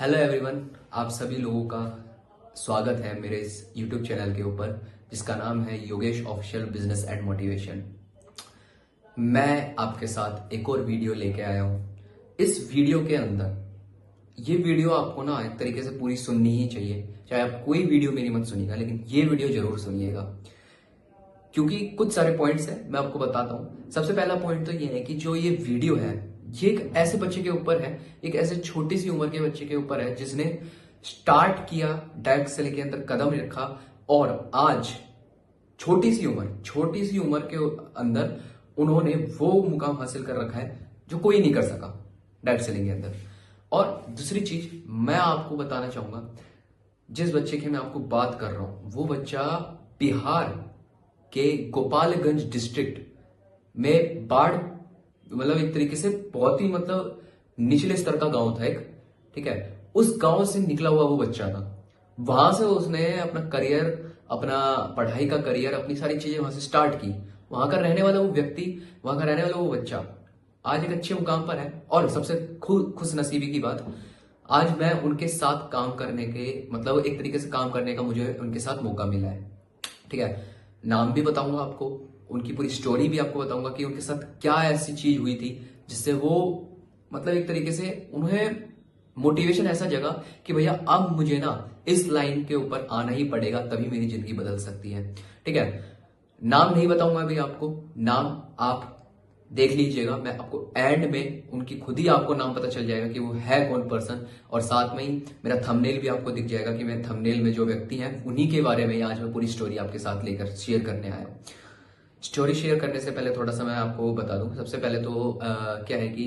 Hello everyone, आप सभी लोगों का स्वागत है मेरे इस यूट्यूब चैनल के ऊपर जिसका नाम है Yogesh official business and motivation. मैं आपके साथ एक और वीडियो लेके आया हूँ। इस वीडियो के अंदर ये वीडियो आपको ना एक तरीके से पूरी सुननी ही चाहिए, चाहे आप कोई वीडियो मेरी मत सुनिएगा, लेकिन ये वीडियो जरूर सुनिएगा क्योंकि कुछ सारे पॉइंट्स हैं मैं आपको बताता हूँ। सबसे पहला पॉइंट तो ये है कि जो ये वीडियो है ये एक ऐसे बच्चे के ऊपर है, एक ऐसे छोटी सी उम्र के बच्चे के ऊपर है जिसने स्टार्ट किया, डायरेक्ट सेलिंग के अंदर कदम रखा और आज छोटी सी उम्र के अंदर उन्होंने वो मुकाम हासिल कर रखा है जो कोई नहीं कर सका डायरेक्ट सेलिंग के अंदर। और दूसरी चीज मैं आपको बताना चाहूंगा, जिस बच्चे की मैं आपको बात कर रहा हूं वो बच्चा बिहार के गोपालगंज डिस्ट्रिक्ट में बाढ़ मतलब एक तरीके से बहुत ही मतलब निचले स्तर का गांव था एक, ठीक है। उस गांव से निकला हुआ वो बच्चा था। वहां से उसने अपना करियर, अपना पढ़ाई का करियर, अपनी सारी चीजें वहां से स्टार्ट की। वहां का रहने वाला वो व्यक्ति, वहां का रहने वाला वो बच्चा आज एक अच्छे मुकाम पर है। और सबसे खुश नसीबी की बात, आज मैं उनके साथ काम करने के मतलब एक तरीके से काम करने का मुझे उनके साथ मौका मिला है, ठीक है। नाम भी बताऊंगा आपको, उनकी पूरी स्टोरी भी आपको बताऊंगा कि उनके साथ क्या ऐसी चीज हुई थी जिससे वो मतलब एक तरीके से उन्हें मोटिवेशन ऐसा जगा कि भैया अब मुझे ना इस लाइन के ऊपर आना ही पड़ेगा, तभी मेरी जिंदगी बदल सकती है, ठीक है। नाम नहीं बताऊंगा अभी आपको, नाम आप देख लीजिएगा। मैं आपको एंड में उनकी खुद ही आपको नाम पता चल जाएगा कि वो है कौन पर्सन, और साथ में ही मेरा थंबनेल भी आपको दिख जाएगा कि मैं थंबनेल में जो व्यक्ति हैं उन्हीं के बारे में आज मैं पूरी स्टोरी आपके साथ लेकर शेयर करने आया हूँ। स्टोरी शेयर करने से पहले थोड़ा सा मैं आपको बता दूं। सबसे पहले तो क्या है कि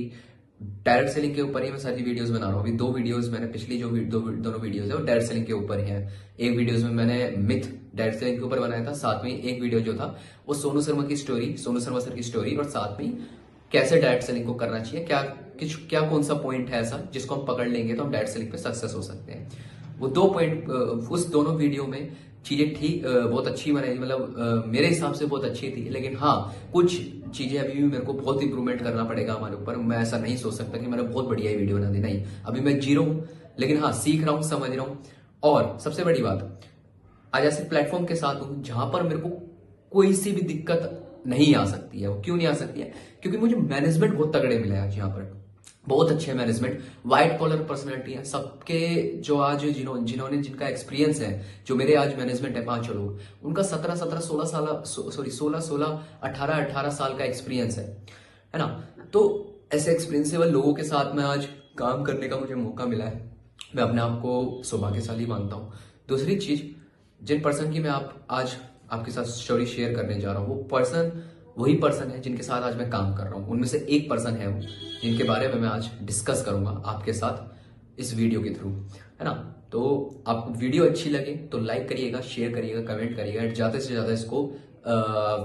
डायरेक्ट सेलिंग के ऊपर ही मैं सारी वीडियोस बना रहा हूँ। अभी दो वीडियोस मैंने पिछली जो दोनों वीडियोस है वो डायरेक्ट सेलिंग के ऊपर ही है। एक वीडियोस में मैंने मिथ डायरेक्ट सेलिंग के ऊपर बनाया था, साथ में एक वीडियो जो था वो सोनू शर्मा की स्टोरी, सोनू शर्मा सर की स्टोरी, और साथ में कैसे डायरेक्ट सेलिंग को करना चाहिए, क्या कौन सा पॉइंट है ऐसा जिसको हम पकड़ लेंगे तो हम डायरेक्ट सेलिंग पे सक्सेस हो सकते हैं। वो दो पॉइंट उस दोनों वीडियो में चीजें ठीक बहुत अच्छी बनाई, मतलब मेरे हिसाब से बहुत अच्छी थी। लेकिन हाँ, कुछ चीजें अभी भी मेरे को बहुत इंप्रूवमेंट करना पड़ेगा हमारे ऊपर। मैं ऐसा नहीं सोच सकता कि मैंने बहुत बढ़िया वीडियो बना दी, नहीं। अभी मैं जीरो हूं, लेकिन हाँ सीख रहा हूं, समझ रहा हूं। और सबसे बड़ी बात, आज ऐसे प्लेटफॉर्म के साथ हूं जहां पर मेरे को कोई सी भी दिक्कत नहीं आ सकती है। वो क्यों नहीं आ सकती है? क्योंकि मुझे मैनेजमेंट बहुत तगड़े मिले आज यहाँ पर, बहुत अच्छे मैनेजमेंट, व्हाइट कॉलर पर्सनैलिटी है सबके। जो आज जिन्होंने जिनका एक्सपीरियंस है, जो मेरे आज मैनेजमेंट है 5 लोग, उनका 16 18 साल का एक्सपीरियंस है ना। तो ऐसे एक्सपीरियंसेबल लोगों के साथ में आज काम करने का मुझे मौका मिला है। मैं अपने आप को सौभाग्यशाली मानता हूँ। दूसरी चीज, जिन पर्सन की मैं आज आपके साथ स्टोरी शेयर करने जा रहा हूँ, वो पर्सन वही पर्सन है जिनके साथ आज मैं काम कर रहा हूँ। उनमें से एक पर्सन है वो जिनके बारे में मैं आज डिस्कस करूंगा आपके साथ इस वीडियो के थ्रू, है ना। तो आपको वीडियो अच्छी लगे तो लाइक करिएगा, शेयर करिएगा, कमेंट करिएगा, ज्यादा से ज्यादा इसको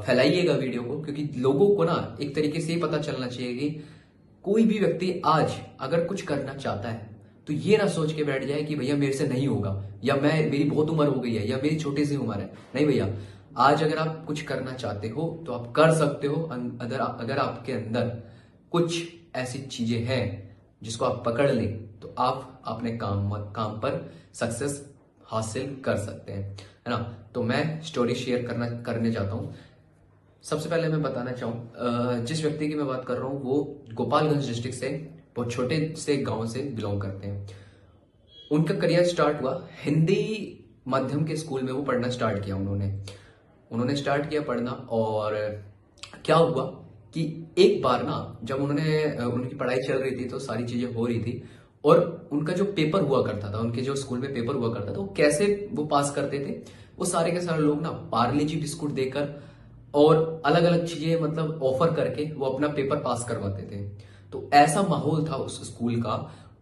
फैलाइएगा वीडियो को, क्योंकि लोगों को ना एक तरीके से ये पता चलना चाहिए कि कोई भी व्यक्ति आज अगर कुछ करना चाहता है तो ये ना सोच के बैठ जाए कि भैया मेरे से नहीं होगा, या मेरी बहुत उम्र हो गई है, या मेरी छोटी सी उम्र है। नहीं भैया, आज अगर आप कुछ करना चाहते हो तो आप कर सकते हो। अगर आपके अंदर कुछ ऐसी चीजें हैं जिसको आप पकड़ लें तो आप अपने काम पर सक्सेस हासिल कर सकते हैं, है ना। तो मैं स्टोरी शेयर करने जाता हूँ। सबसे पहले मैं बताना चाहूँ, जिस व्यक्ति की मैं बात कर रहा हूँ वो गोपालगंज डिस्ट्रिक्ट से बहुत छोटे से गांव से बिलोंग करते हैं। उनका करियर स्टार्ट हुआ हिंदी माध्यम के स्कूल में, वो पढ़ना स्टार्ट किया उन्होंने स्टार्ट किया पढ़ना। और क्या हुआ कि एक बार ना जब उनकी पढ़ाई चल रही थी तो सारी चीजें हो रही थी, और उनका जो पेपर हुआ करता था, उनके जो स्कूल में पेपर हुआ करता था, वो कैसे वो पास करते थे, वो सारे के सारे लोग ना पार्ले जी बिस्कुट देकर और अलग अलग चीजें मतलब ऑफर करके वो अपना पेपर पास करवाते थे। तो ऐसा माहौल था उस स्कूल का।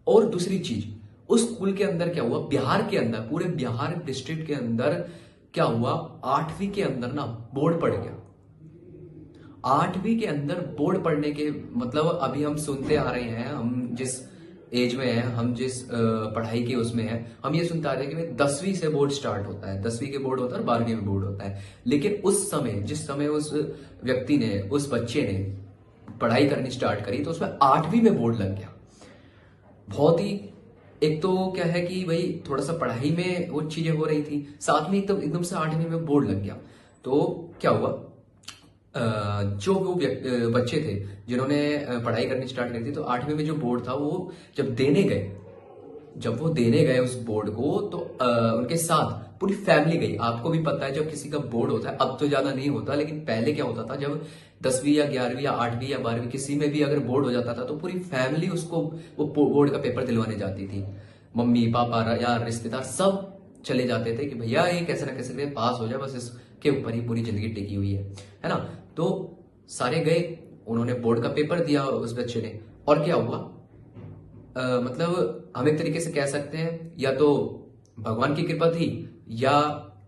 और दूसरी चीज, उस स्कूल के अंदर क्या हुआ, बिहार के अंदर, पूरे बिहार डिस्ट्रिक्ट के अंदर क्या हुआ, 8वीं के अंदर ना बोर्ड पड़ गया। 8वीं के अंदर बोर्ड पढ़ने के मतलब अभी हम सुनते आ रहे हैं, हम जिस एज में है, हम जिस पढ़ाई के उसमें है, हम ये सुनते आ रहे हैं कि 10वीं से बोर्ड स्टार्ट होता है, 10वीं के बोर्ड होता है और 12वीं में बोर्ड होता है। लेकिन उस समय, जिस समय उस व्यक्ति ने, उस बच्चे ने पढ़ाई करनी स्टार्ट करी तो उसमें 8वीं में बोर्ड लग गया। बहुत ही एक तो क्या है कि भाई थोड़ा सा पढ़ाई में वो चीजें हो रही थी, साथ में एकदम से 8वीं में बोर्ड लग गया। तो क्या हुआ, जो वो बच्चे थे जिन्होंने पढ़ाई करनी स्टार्ट करी थी, तो 8वीं में जो बोर्ड था वो जब वो देने गए उस बोर्ड को, तो उनके साथ पूरी फैमिली गई। आपको भी पता है जब किसी का बोर्ड होता है, अब तो ज्यादा नहीं होता, लेकिन पहले क्या होता था, जब 10वीं या 11वीं या 8वीं या 12वीं किसी में भी अगर बोर्ड हो जाता था, तो पूरी फैमिली उसको वो बोर्ड का पेपर दिलवाने जाती थी। मम्मी पापा या रिश्तेदार सब चले जाते थे कि भैया ये कैसे ना कैसे करके पास हो जाए, बस इसके ऊपर ही पूरी जिंदगी टिकी हुई है ना। तो सारे गए, उन्होंने बोर्ड का पेपर दिया उस बच्चे ने, और क्या हुआ, मतलब हम एक तरीके से कह सकते हैं या तो भगवान की कृपा थी या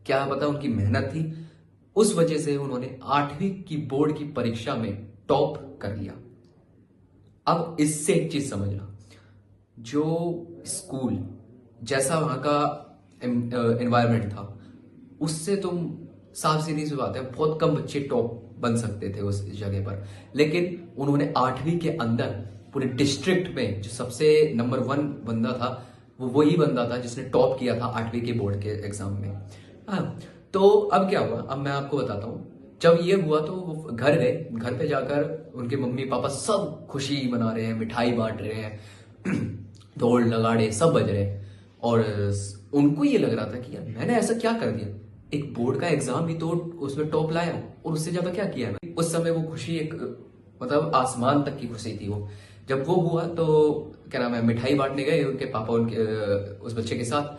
क्या पता उनकी मेहनत थी, उस वजह से उन्होंने 8वीं की बोर्ड की परीक्षा में टॉप कर लिया। अब इससे एक चीज समझना, जो स्कूल जैसा वहां का एनवायरनमेंट था, उससे तुम साफ सीधी सी बात है बहुत कम बच्चे टॉप बन सकते थे उस जगह पर, लेकिन उन्होंने 8वीं के अंदर पूरे डिस्ट्रिक्ट में जो सबसे नंबर 1 बंदा था, वो वही बंदा था जिसने टॉप किया था 8वीं के बोर्ड के एग्जाम में। हाँ, तो अब क्या हुआ, अब मैं आपको बताता हूँ। जब ये हुआ तो वो घर गए, घर पे जाकर उनके मम्मी पापा सब खुशी मना रहे हैं, मिठाई बांट रहे हैं, ढोल नगाड़े सब बज रहे हैं, और उनको ये लग रहा था कि यार मैंने ऐसा क्या कर दिया, एक बोर्ड का एग्जाम भी तो उसमें टॉप लाया, और उससे ज्यादा क्या किया है। उस समय वो खुशी एक मतलब आसमान तक की खुशी थी वो। जब वो हुआ तो क्या नाम है, मिठाई बांटने गए उनके पापा उनके उस बच्चे के साथ,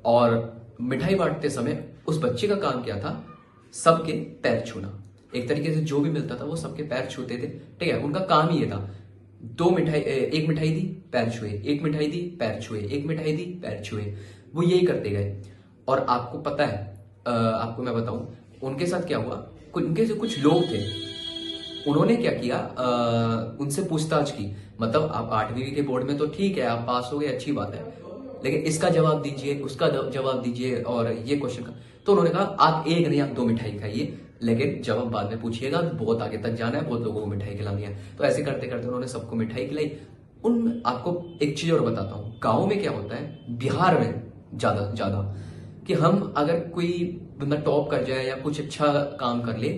और मिठाई बांटते समय उस बच्चे का काम क्या था, सबके पैर छूना। एक तरीके से जो भी मिलता था वो सबके पैर छूते थे, ठीक है, उनका काम ही ये था। एक मिठाई दी पैर छुए, एक मिठाई दी पैर छुए, एक मिठाई दी पैर छुए, वो यही करते गए। और आपको पता है, आपको मैं बताऊं उनके साथ क्या हुआ, उनके जो कुछ लोग थे उन्होंने क्या किया, उनसे पूछताछ की। मतलब आप 8वीं के बोर्ड में तो ठीक है, आप पास हो गए, अच्छी बात है, लेकिन इसका जवाब दीजिए, उसका जवाब दीजिए, और ये क्वेश्चन का। तो उन्होंने कहा आप एक नहीं, आप 2 मिठाई खाइए, लेकिन जवाब बाद में पूछिएगा, बहुत आगे तक जाना है, बहुत लोगों को मिठाई खिलानी है। तो ऐसे करते करते उन्होंने सबको मिठाई खिलाई। आपको एक चीज और बताता हूँ, गाँव में क्या होता है, बिहार में ज्यादा ज्यादा, कि हम अगर कोई बंदा टॉप कर जाए या कुछ अच्छा काम कर ले,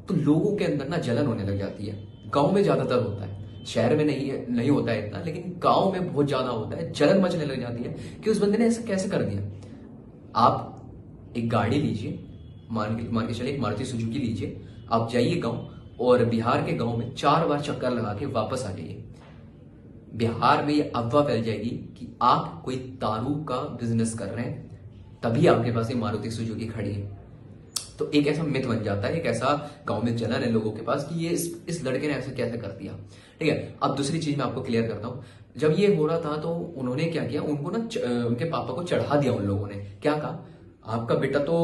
तो लोगों के अंदर ना जलन होने लग जाती है। गांव में ज्यादातर होता है, शहर में नहीं होता है इतना, लेकिन गांव में बहुत ज्यादा होता है, जलन मचने लग जाती है कि उस बंदे ने ऐसा कैसे कर दिया। आप एक गाड़ी लीजिए, मान के चलिए एक मारुति सुजुकी लीजिए, आप जाइए गांव, और बिहार के गांव में 4 बार चक्कर लगा के वापस आ जाइए। बिहार में ये अफवाह फैल जाएगी कि आप कोई दारू का बिजनेस कर रहे हैं, तभी आपके पास ये मारुति सुजुकी खड़ी है। तो एक ऐसा मिथ बन जाता है, एक ऐसा गांव में जलन है लोगों के पास कि ये इस लड़के ने ऐसा कैसे कर दिया, ठीक है। अब दूसरी चीज मैं आपको क्लियर करता हूं। जब ये हो रहा था तो उन्होंने क्या किया, उनको ना उनके पापा को चढ़ा दिया। उन लोगों ने क्या कहा, आपका बेटा तो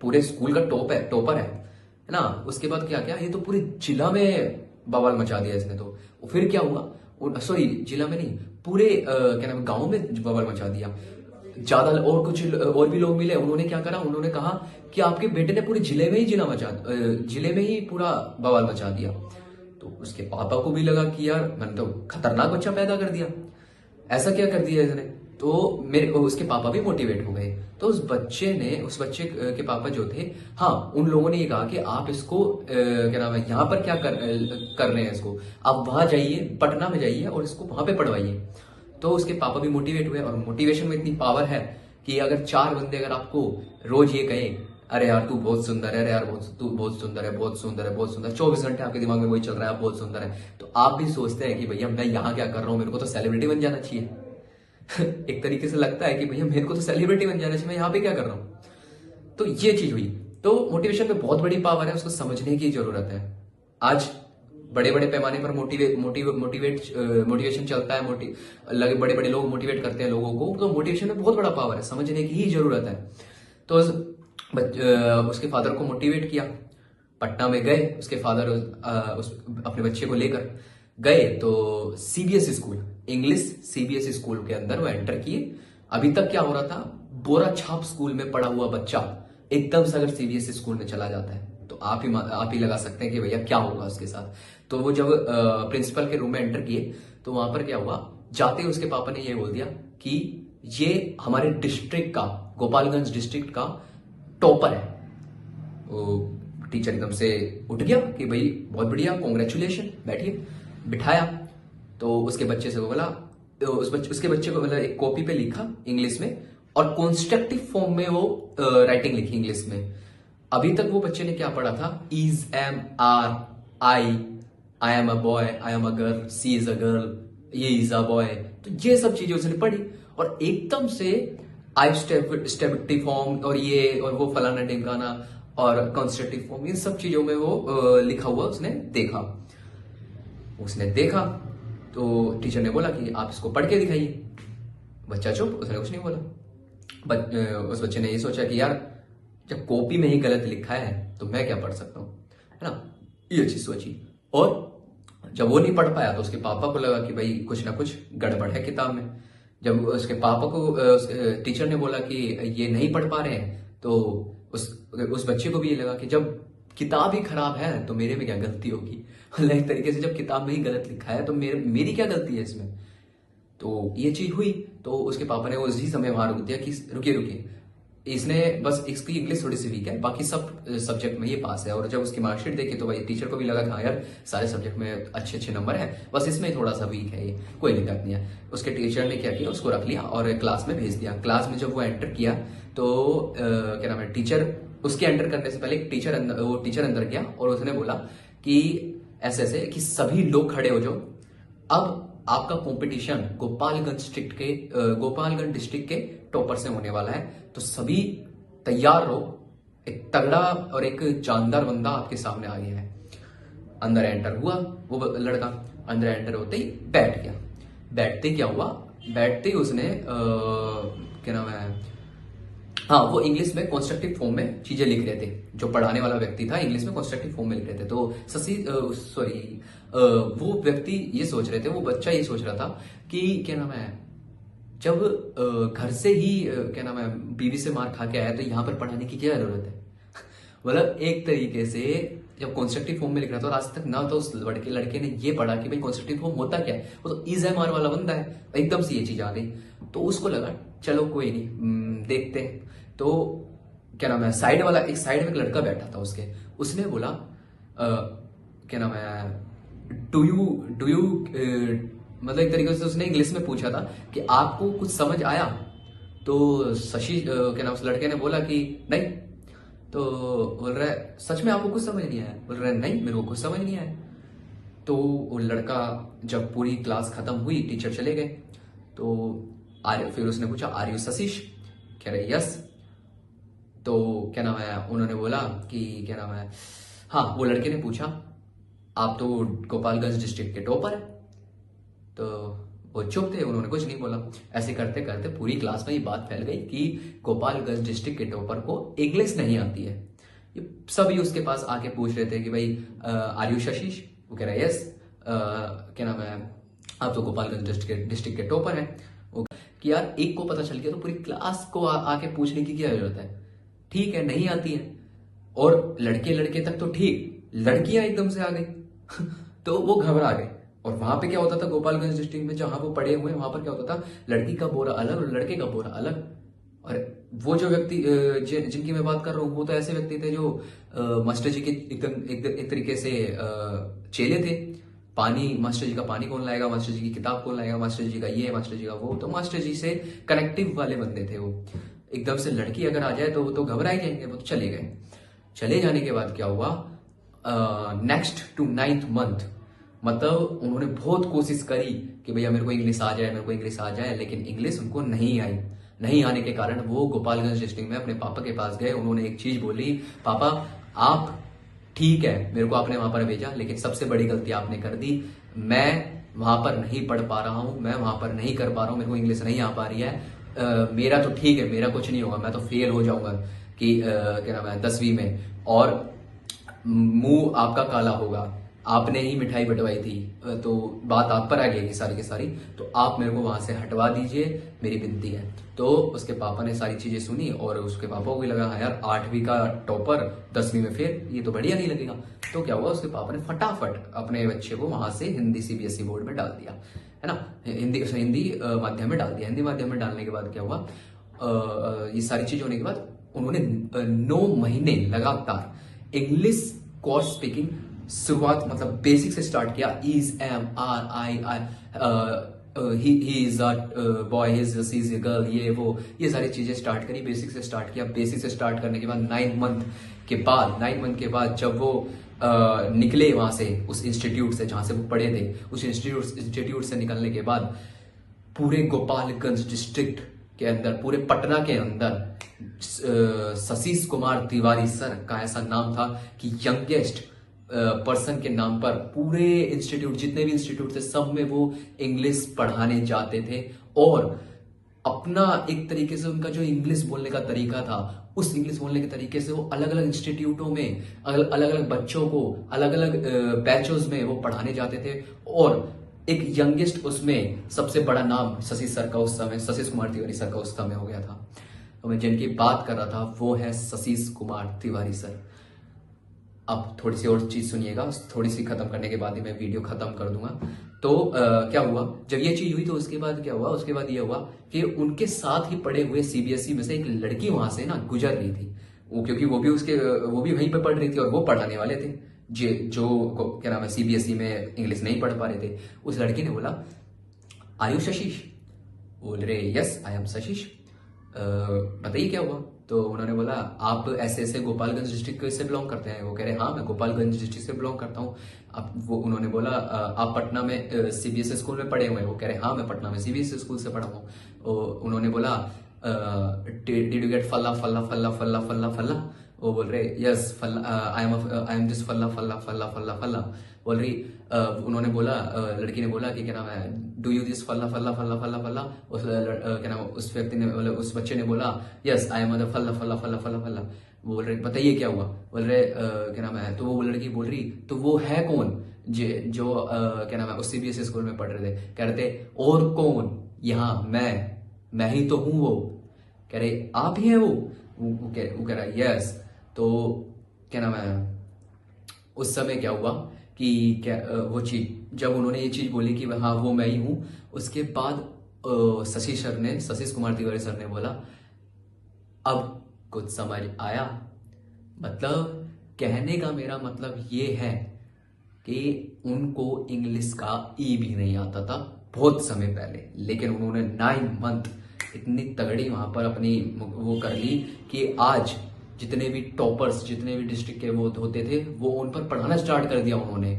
पूरे स्कूल का टॉपर है ना। उसके बाद क्या किया, ये तो पूरे जिला में बवाल मचा दिया इसने। तो फिर क्या हुआ, सॉरी जिला में नहीं, पूरे क्या नाम, गांव में बवाल मचा दिया। ज्यादा और भी लोग मिले, उन्होंने क्या करा, उन्होंने कहा कि आपके बेटे ने पूरे जिले में ही पूरा बवाल मचा दिया। तो उसके पापा को भी लगा कि यार मैंने तो खतरनाक बच्चा पैदा कर दिया, ऐसा क्या कर दिया इसने। तो उसके पापा भी मोटिवेट हो गए। तो उस बच्चे के पापा जो थे, हाँ, उन लोगों ने ये कहा कि आप इसको क्या नाम है, यहाँ पर क्या कर रहे हैं इसको, आप वहां जाइए, पटना में जाइए और इसको वहां पे पढ़वाइए। तो उसके पापा भी मोटिवेट हुए, और मोटिवेशन में इतनी पावर है कि अगर 4 बंदे अगर आपको रोज ये कहें, अरे यार तू बहुत सुंदर है, अरे यार तू बहुत सुंदर है, बहुत सुंदर है, बहुत सुंदर, 24 घंटे आपके दिमाग में वही चल रहा है, आप बहुत सुंदर है, तो आप भी सोचते हैं कि भैया मैं यहाँ क्या कर रहा हूँ, मेरे को तो सेलिब्रिटी बन जाना चाहिए। एक तरीके से लगता है कि भैया मेरे को तो सेलिब्रिटी बन जाना चाहिए, मैं यहाँ पे क्या कर रहा हूँ। तो ये चीज हुई। तो मोटिवेशन में बहुत बड़ी पावर है, उसको समझने की जरूरत है। आज बड़े बड़े पैमाने पर मोटिवेशन चलता है, बड़े बड़े लोग मोटिवेट करते हैं लोगों को। तो मोटिवेशन में बहुत बड़ा पावर है, समझने की ही जरूरत है। तो उसके फादर को मोटिवेट किया, पटना में गए, उसके फादर अपने बच्चे को लेकर गए, तो CBSE school, English CBSE school के अंदर वो एंटर किए। अभी तक क्या हो रहा था, बोरा छाप स्कूल में पढ़ा हुआ बच्चा एकदम से अगर सीबीएसई स्कूल में चला जाता है, तो आप ही लगा सकते हैं कि भैया क्या होगा उसके साथ। तो वो जब प्रिंसिपल के रूम में एंटर किए, तो वहां पर क्या हुआ, जाते ही उसके पापा ने ये बोल दिया कि ये हमारे डिस्ट्रिक्ट का, गोपालगंज डिस्ट्रिक्ट का टॉपर है। वो टीचर एकदम से उठ गया कि भाई बहुत बढ़िया, कॉन्ग्रेचुलेशन, बैठिए। बिठाया तो उसके बच्चे से वो बोला, उसके बच्चे को मतलब एक कॉपी पे लिखा इंग्लिश में और कॉन्स्ट्रक्टिव फॉर्म में वो राइटिंग लिखी इंग्लिश में। अभी तक वो बच्चे ने क्या पढ़ा था, is, am, are, I am a boy, I am a girl, she is a girl, ये इज अ बॉय, तो ये सब चीजें उसने पढ़ी। और एकदम से आई स्टेबिलिटी फॉर्म और ये और वो फलाना ढिमकाना और कॉन्स्ट्रक्टिव फॉर्म, इन सब चीजों में वो लिखा हुआ उसने देखा। तो टीचर ने बोला कि आप इसको पढ़ के दिखाइए। बच्चा चुप, उसने कुछ नहीं बोला। उस बच्चे ने ये सोचा कि यार जब कॉपी में ही गलत लिखा है तो मैं क्या पढ़ सकता हूँ, है ना, ये चीज सोची। और जब वो नहीं पढ़ पाया तो उसके पापा को लगा कि भाई कुछ ना कुछ गड़बड़ है किताब में। जब उसके पापा को टीचर ने बोला कि ये नहीं पढ़ पा रहे हैं तो उस बच्चे को भी ये लगा कि जब किताब ही खराब है तो मेरे में क्या गलती होगी। एक तरीके से जब किताब में ही गलत लिखा है तो मेरी क्या गलती है इसमें। तो ये चीज हुई तो उसके पापा ने उसी समय वहां रोक दिया कि रुकिए, इसने बस इसकी इंग्लिश थोड़ी सी वीक है, बाकी सब सब्जेक्ट में ये पास है। और जब उसकी मार्कशीट देखी तो भाई टीचर को भी लगा कि हाँ यार सारे सब्जेक्ट में अच्छे अच्छे नंबर है, बस इसमें थोड़ा सा वीक है, ये कोई दिक्कत नहीं है। उसके टीचर ने क्या किया, उसको रख लिया और क्लास में भेज दिया। क्लास में जब वो एंटर किया तो क्या नाम है, टीचर उसके एंटर करने से पहले टीचर अंदर गया और उसने बोला कि ऐसे ऐसे कि सभी लोग खड़े हो जाओ, अब आपका कंपटीशन गोपालगंज डिस्ट्रिक्ट के टॉपर से होने वाला है, तो सभी तैयार रहो। एक तगड़ा और एक जानदार बंदा आपके सामने आ गया है। अंदर एंटर हुआ वो लड़का, अंदर एंटर होते ही बैठ गया। बैठते क्या हुआ, बैठते ही उसने क्या नाम है, हाँ, वो इंग्लिश में कॉन्स्ट्रक्टिव फॉर्म में चीजें लिख रहे थे। जो पढ़ाने वाला व्यक्ति था इंग्लिश में कॉन्स्ट्रक्टिव फॉर्म में लिख रहे थे। तो वो व्यक्ति ये सोच रहे थे, वो बच्चा ये सोच रहा था कि क्या नाम है, जब घर से ही क्या नाम है बीवी से मार खा के आया तो यहाँ पर पढ़ाने की क्या जरूरत है। मतलब एक तरीके से जब कॉन्स्ट्रक्टिव फॉर्म में लिख रहा था और आज तक ना तो उस लड़के ने ये पढ़ा कि भाई कॉन्स्ट्रक्टिव फॉर्म होता क्या है, वो तो इज एम आर वाला बंदा है। एकदम से ये चीज आ गई तो उसको लगा चलो कोई नहीं, देखते हैं। तो क्या नाम है, एक साइड में एक लड़का बैठा था उसने बोला क्या नाम है, डू यू मतलब एक तरीके से उसने इंग्लिश में पूछा था कि आपको कुछ समझ आया। तो शशि क्या नाम, उस लड़के ने बोला कि नहीं। तो बोल रहा है सच में आपको कुछ समझ नहीं आया? बोल रहा है नहीं, मेरे को कुछ समझ नहीं आया। तो वो लड़का जब पूरी क्लास खत्म हुई, टीचर चले गए, तो फिर उसने पूछा आर यू सतीश? कह रहे यस। तो क्या नाम है, उन्होंने बोला कि क्या नाम है, हाँ, वो लड़के ने पूछा आप तो गोपालगंज डिस्ट्रिक्ट के टॉपर है। तो वो चुप थे, उन्होंने कुछ नहीं बोला। ऐसे करते करते पूरी क्लास में ये बात फैल गई कि गोपालगंज डिस्ट्रिक्ट के टॉपर को इंग्लिश नहीं आती है। ये सभी उसके पास आके पूछ रहे थे कि भाई आर यू शशीष? वो कह रहा है यस। क्या नाम है, आप तो गोपालगंज डिस्ट्रिक्ट के टॉपर हैं। वो कि यार एक को पता चल गया तो पूरी क्लास को आके पूछने की क्या जरूरत है। ठीक है, नहीं आती है। और लड़के तक तो ठीक, लड़कियां एकदम से आ गई तो वो घबरा गए। और वहां पे क्या होता था, गोपालगंज डिस्ट्रिक्ट में जहां वो पढ़े हुए हैं वहां पर क्या होता था, लड़की का बोरा अलग और लड़के का बोरा अलग। और वो जो व्यक्ति जिनकी मैं बात कर रहा हूँ वो तो ऐसे व्यक्ति थे जो मास्टर जी के एक तरीके से चेले थे। मास्टर जी का पानी कौन लाएगा, मास्टर जी की किताब कौन लाएगा, मास्टर जी का ये, मास्टर जी का वो, तो मास्टर जी से कनेक्टिव वाले बंदे थे वो। एकदम से लड़की अगर आ जाए तो वो तो घबरा ही जाएंगे, वो तो चले गए। चले जाने के बाद क्या हुआ, नेक्स्ट टू 9th month, मतलब उन्होंने बहुत कोशिश करी कि भैया मेरे को इंग्लिश आ जाए, लेकिन इंग्लिश उनको नहीं आई। नहीं आने के कारण वो गोपालगंज डिस्ट्रिक्ट में अपने पापा के पास गए। उन्होंने एक चीज बोली, पापा आप ठीक है, मेरे को आपने वहां पर भेजा, लेकिन सबसे बड़ी गलती आपने कर दी। मैं वहां पर नहीं पढ़ पा रहा हूं, मैं वहां पर नहीं कर पा रहा हूं, मेरे को इंग्लिश नहीं आ पा रही है। मेरा तो ठीक है, मेरा कुछ नहीं होगा, मैं तो फेल हो जाऊंगा कि क्या नाम है 10वीं में, और मुंह आपका काला होगा, आपने ही मिठाई बंटवाई थी, तो बात आप पर आ गई सारी की सारी, तो आप मेरे को वहां से हटवा दीजिए, मेरी विनती है। तो उसके पापा ने सारी चीजें सुनी और उसके पापा को भी लगा हाँ यार 8वीं का टॉपर 10वीं में फेल, ये तो बढ़िया नहीं लगेगा। तो क्या हुआ, उसके पापा ने फटाफट अपने बच्चे को वहां से हिंदी सीबीएसई बोर्ड में डाल दिया, है ना, हिंदी हिंदी माध्यम में डाल दिया। हिंदी माध्यम में डालने के बाद क्या हुआ, ये सारी चीज होने के बाद उन्होंने 9 महीने लगातार इंग्लिश कोर्स स्पीकिंग शुरुआत मतलब बेसिक से स्टार्ट किया। Is am are I I he is a boy, he is a girl, ये सारी चीजें स्टार्ट करी, बेसिक से स्टार्ट किया। बेसिक से स्टार्ट करने के बाद 9 मंथ के बाद जब वो निकले वहां से, उस इंस्टीट्यूट से जहां से वो पढ़े थे, उस इंस्टीट्यूट से निकलने के बाद पूरे गोपालगंज डिस्ट्रिक्ट के अंदर, पूरे पटना के अंदर सतीश कुमार तिवारी सर का ऐसा नाम था कि यंगेस्ट पर्सन के नाम पर पूरे इंस्टीट्यूट, जितने भी इंस्टीट्यूट थे सब में वो इंग्लिश पढ़ाने जाते थे। और अपना एक तरीके से उनका जो इंग्लिश बोलने का तरीका था, उस इंग्लिश बोलने के तरीके से वो अलग अलग इंस्टीट्यूटों में अलग अलग बच्चों को अलग अलग बैचेस में वो पढ़ाने जाते थे। और एक यंगेस्ट उसमें सबसे बड़ा नाम सतीश सर का उस समय, सतीश कुमार तिवारी सर का उस समय हो गया था। तो मैं जिनकी बात कर रहा था वो है सतीश कुमार तिवारी सर। अब थोड़ी सी और चीज सुनिएगा, थोड़ी सी खत्म करने के बाद ही मैं वीडियो खत्म कर दूंगा। तो क्या हुआ, जब ये चीज हुई तो उसके बाद क्या हुआ, उसके बाद ये हुआ कि उनके साथ ही पढ़े हुए सीबीएसई में से एक लड़की वहां से ना गुजर रही थी, वो क्योंकि वो भी वहीं पे पढ़ रही थी और वो पढ़ाने वाले थे जो क्या नाम है सीबीएसई में इंग्लिश नहीं पढ़ पा रहे थे। उस लड़की ने बोला आयु शशीष, बोल रहे यस आई एम शशीष, बताइए क्या हुआ। तो उन्होंने बोला आप ऐसे ऐसे गोपालगंज डिस्ट्रिक्ट से बिलोंग करते हैं। वो कह रहे हाँ मैं गोपालगंज डिस्ट्रिक्ट से बिलोंग करता हूँ। अब वो उन्होंने बोला आप पटना में सीबीएसई स्कूल में पढ़े हुए हैं। वो कह रहे हाँ मैं पटना में सीबीएसई स्कूल से पढ़ा हूँ। उन्होंने बोला डिड यू गेट फल्ला फल्ला फल्ला फल्ला फल्ला फल्ला। वो बोल रहे यस आई एम दिस फल्ला फल्ला फल्ला फल्ला फल्ला। बोल रही उन्होंने बोला लड़की ने बोला कि क्या नाम है डू यू दिस फल्ला फल्ला फल्ला फल्ला फल्ला। उस क्या नाम उस व्यक्ति ने मतलब उस बच्चे ने बोला यस आई एम फल्ला फल्ला फल्ला फल्ला फल्ला। बोल रहे बताइए क्या हुआ। बोल रहे क्या नाम है, तो वो लड़की बोल रही तो वो है कौन जो क्या नाम है उस सीबीएसई स्कूल में पढ़ रहे थे। कह रहे थे और कौन, यहाँ मैं ही तो हूं। वो कह रहे आप ही हैं वो कह रहा यस। तो क्या नाम है उस समय क्या हुआ कि क्या वो चीज जब उन्होंने ये चीज बोली कि हाँ वो मैं ही हूं, उसके बाद सतीश कुमार तिवारी सर ने बोला अब कुछ समझ आया। मतलब कहने का मेरा मतलब ये है कि उनको इंग्लिश का ई भी नहीं आता था बहुत समय पहले, लेकिन उन्होंने 9 मंथ इतनी तगड़ी वहां पर अपनी वो कर ली कि आज जितने भी टॉपर्स, जितने भी डिस्ट्रिक्ट के वो होते थे वो उन पर पढ़ाना स्टार्ट कर दिया उन्होंने।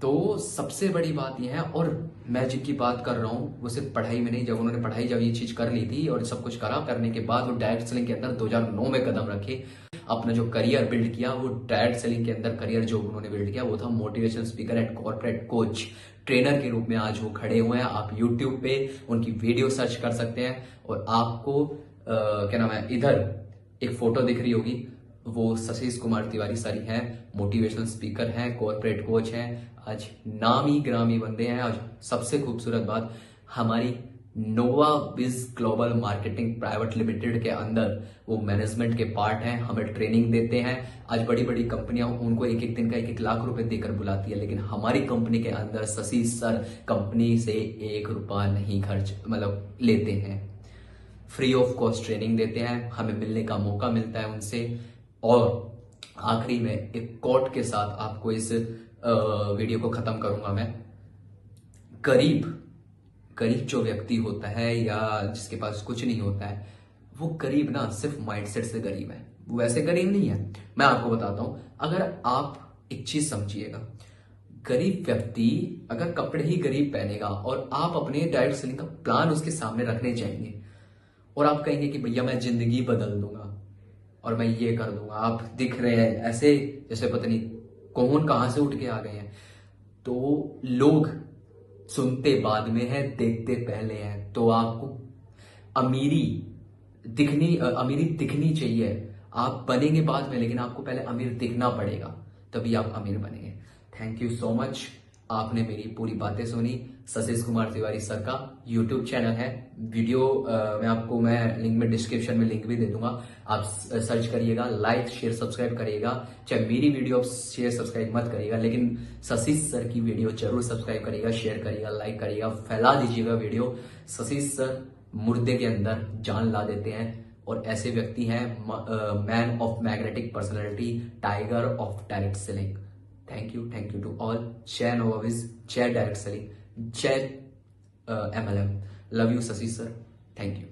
तो सबसे बड़ी बात यह है, और मैं जिनकी बात कर रहा हूं वो सिर्फ पढ़ाई में नहीं, जब उन्होंने पढ़ाई जब ये चीज कर ली थी और सब कुछ करने के बाद वो डायरेक्ट सेलिंग के अंदर 2009 में कदम रखे, अपना जो करियर बिल्ड किया वो डायरेक्ट सेलिंग के अंदर करियर जो उन्होंने बिल्ड किया वो था motivational speaker and corporate coach trainer के रूप में। आज वो खड़े हुए हैं, आप यूट्यूब पे उनकी वीडियो सर्च कर सकते हैं और आपको क्या नाम है इधर एक फोटो दिख रही होगी, वो सतीश कुमार तिवारी सर हैं, मोटिवेशनल स्पीकर हैं, कॉर्पोरेट कोच हैं, आज नामी ग्रामी बंदे हैं। आज सबसे खूबसूरत बात, हमारी नोवा बिज ग्लोबल मार्केटिंग प्राइवेट लिमिटेड के अंदर वो मैनेजमेंट के पार्ट हैं, हमें ट्रेनिंग देते हैं। आज बड़ी बड़ी कंपनियां उनको एक एक दिन का 1-1 लाख रुपए देकर बुलाती है, लेकिन हमारी कंपनी के अंदर सतीश सर कंपनी से 1 रुपया नहीं खर्च मतलब लेते हैं, फ्री ऑफ कॉस्ट ट्रेनिंग देते हैं, हमें मिलने का मौका मिलता है उनसे। और आखिरी में एक कोट के साथ आपको इस वीडियो को खत्म करूंगा मैं। गरीब जो व्यक्ति होता है या जिसके पास कुछ नहीं होता है, वो गरीब ना सिर्फ माइंडसेट से गरीब है, वो वैसे गरीब नहीं है। मैं आपको बताता हूं, अगर आप एक चीज समझिएगा, गरीब व्यक्ति अगर कपड़े ही गरीब पहनेगा और आप अपने डायरेक्ट सेलिंग का प्लान उसके सामने रखने जाएंगे और आप कहेंगे कि भैया मैं जिंदगी बदल दूंगा और मैं ये कर दूंगा, आप दिख रहे हैं ऐसे जैसे पता नहीं कौन कहां से उठ के आ गए हैं, तो लोग सुनते बाद में है, देखते पहले हैं। तो आपको अमीरी दिखनी चाहिए। आप बनेंगे बाद में, लेकिन आपको पहले अमीर दिखना पड़ेगा, तभी आप अमीर बनेंगे। Thank you so much. आपने मेरी पूरी बातें सुनी। सतीश कुमार तिवारी सर का यूट्यूब चैनल है। वीडियो मैं लिंक में डिस्क्रिप्शन में लिंक भी दे दूंगा। आप सर्च करिएगा, लाइक शेयर सब्सक्राइब करिएगा। चाहे मेरी वीडियो आप शेयर सब्सक्राइब मत करिएगा, लेकिन सतीश सर की वीडियो जरूर सब्सक्राइब करिएगा, शेयर करिएगा, लाइक करिएगा, फैला दीजिएगा वीडियो। सतीश सर मुर्दे के अंदर जान ला देते हैं और ऐसे व्यक्ति हैं man of magnetic personality, tiger of direct selling. Thank you to all. जय नोवाविज, जय डायरेक्ट सेलिंग, जय MLM। Love you Shashi sir, thank you.